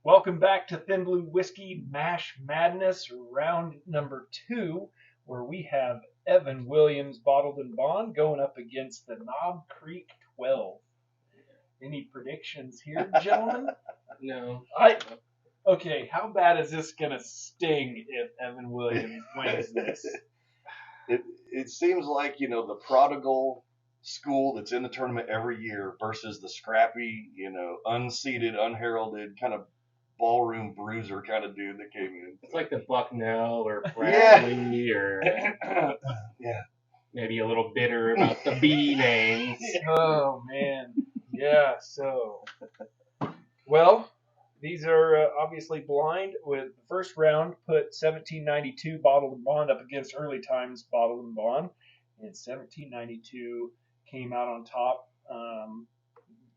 Welcome back to Thin Blue Whiskey Mash Madness, round number 2, where we have Evan Williams Bottled and Bond going up against the Knob Creek 12. Any predictions here, gentlemen? No. Okay, how bad is this going to sting if Evan Williams wins this? It seems like, the prodigal school that's in the tournament every year versus the scrappy, unseeded, unheralded kind of ballroom bruiser kind of dude that came in. It's like the Bucknell or Bradley or yeah, maybe a little bitter about the B names. Oh, man. Yeah, so. Well, these are obviously blind. With the first round, put 1792 Bottled and Bond up against Early Times Bottled and Bond. And 1792 came out on top.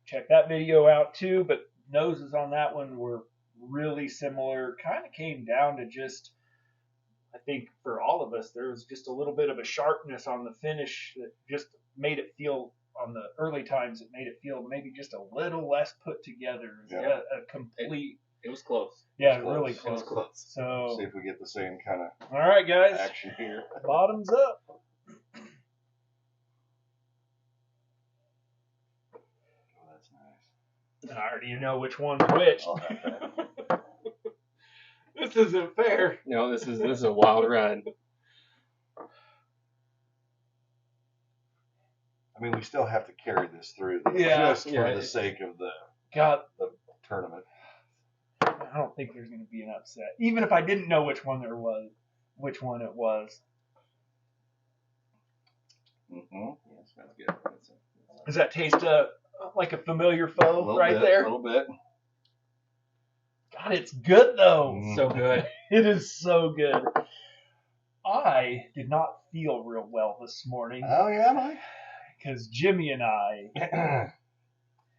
Check that video out too, but noses on that one were really similar. Kind of came down to just, I think for all of us, there was just a little bit of a sharpness on the finish that just made it feel, on the Early Times, it made it feel maybe just a little less put together. Yeah. A complete. It was close. Yeah, close. really It close. was close. So, see if we get the same kind of all right, guys, action here. bottoms up. Oh, that's nice. And I already know which one's which. I'll have that. This isn't fair. No, this is a wild ride. I mean, we still have to carry this through, Yeah. just for the sake of the God, tournament. I don't think there's going to be an upset, even if I didn't know which one it was. Mm-hmm. Yes, that's good. Does that taste like a familiar foe right A there? little bit. God, it's good though. So good. It is so good. I did not feel real well this morning Oh, yeah, Mike? because Jimmy and I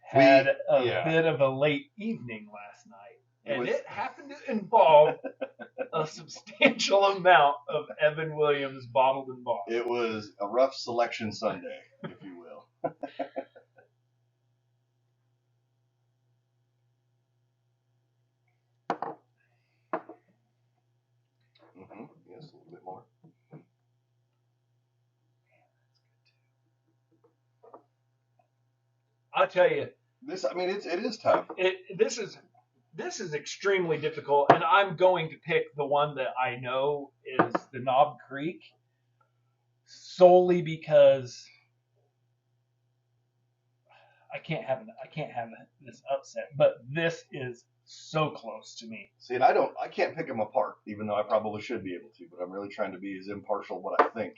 had a bit of a late evening last night. And it happened to involve a substantial amount of Evan Williams Bottled and Bond. It was a rough selection Sunday, if you will. Mm-hmm. Yes, a little bit more. I'll tell you, It is tough. This is extremely difficult, and I'm going to pick the one that I know is the Knob Creek solely because I can't have this upset. But this is so close to me. See, and I can't pick them apart, even though I probably should be able to. But I'm really trying to be as impartial what I think.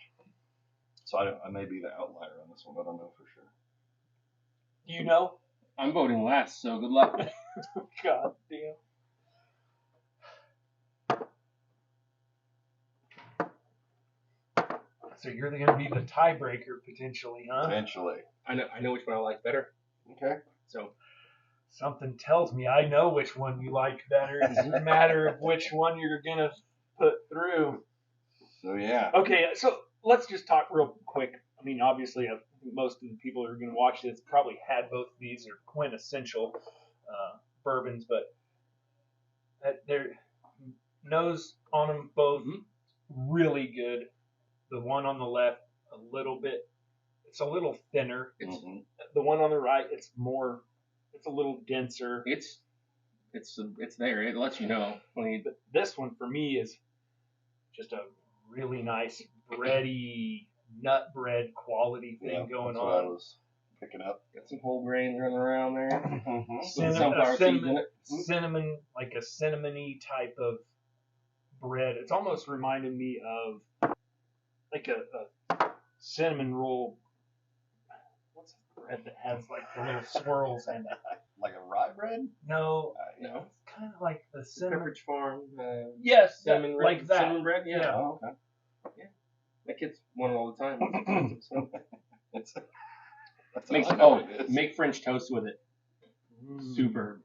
So I may be the outlier on this one. I don't know for sure. You know? I'm voting last, so good luck. God damn. So you're going to be the tiebreaker potentially, huh? Potentially. I know which one I like better. Okay. So Something tells me I know which one you like better. It's a matter of which one you're going to put through. So, yeah. Okay, so let's just talk real quick. I mean, obviously, most of the people who are going to watch this probably had both of these or quintessential bourbons, but their nose on them both really good. The one on the left, it's a little thinner. The one on the right, it's a little denser. it's there. It lets you know. But this one for me is just a really nice bready, nut bread quality thing going that's on. what I was picking up. Got some whole grains running around there. Some Cinnamon, sunflower seeds in it. cinnamon, like a cinnamony type of bread. It's almost reminding me of like a cinnamon roll. What's the bread that has like the little swirls in it? Like a rye bread? No, No. it's kind of like the cinnamon. Pepperidge Farm. Yes, Cinnamon like that. Cinnamon bread. Yeah. Oh, okay. That kid's one all the time. That's Make French toast with it. Superb.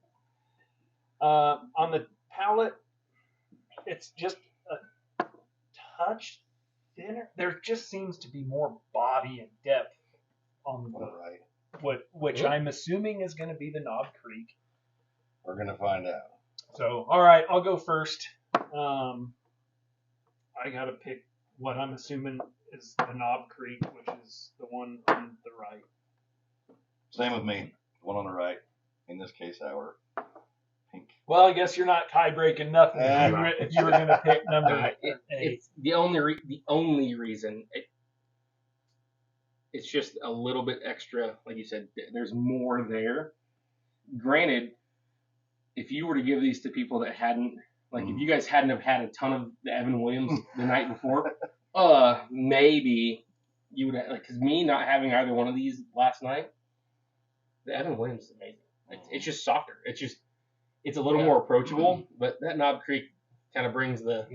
On the palate, it's just a touch thinner. There just seems to be more body and depth on the All right. which I'm assuming is going to be the Knob Creek. We're going to find out. So, all right, I'll go first. I got to pick what I'm assuming is the Knob Creek, which is the one on the right. Same with me. One on the right. In this case, our pink. Well, I guess you're not tie breaking nothing if you were going to pick number 8. It's the only reason. It's just a little bit extra. Like you said, there's more there. Granted, if you were to give these to people that hadn't, like if you guys hadn't have had a ton of the Evan Williams the night before, maybe you would have, like, because me not having either one of these last night, the Evan Williams is amazing. It's just softer. It's a little more approachable, but that Knob Creek kind of brings the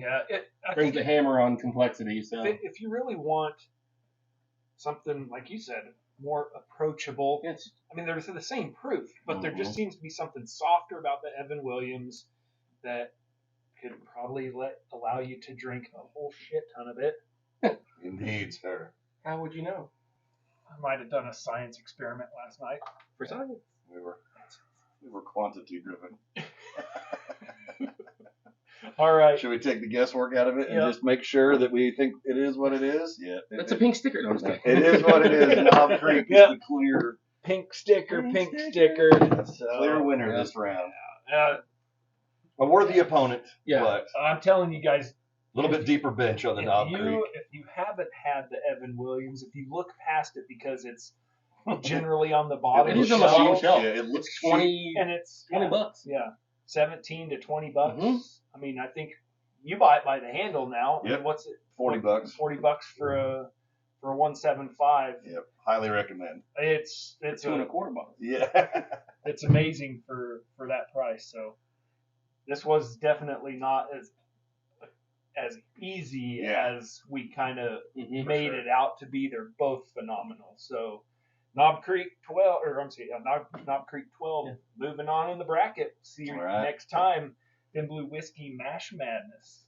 hammer on complexity. So if you really want something, like you said, more approachable, I mean, they're the same proof, but there just seems to be something softer about the Evan Williams that could probably allow you to drink a whole shit ton of it. Indeed, sir. How would you know? I might have done a science experiment last night. For science. We were quantity driven. All right. Should we take the guesswork out of it and just make sure that we think it is what it is? Yeah. That's a pink sticker. No, I'm just kidding. It is what it is. Knob Creek is the clear pink sticker. clear winner this round. A worthy opponent. Yeah. But I'm telling you guys, a little bit deeper bench on the Knob Creek. If you haven't had the Evan Williams, if you look past it because it's generally on the bottom, It is on the bottom shelf. Yeah, it looks It's 20, and it's $20. Yeah, $17 to $20. Mhm. I mean, I think you buy it by the handle now. Yep. And what's it? $40. $40 for a 175. Yep. Highly recommend. It's $2.25. Yeah. it's amazing for that price. So this was definitely not as easy as we kind of made it out to be. They're both phenomenal. So Knob Creek 12, or I'm saying Knob Creek 12. Moving on in the bracket. See you next time. Thin Blue Whiskey Mash Madness.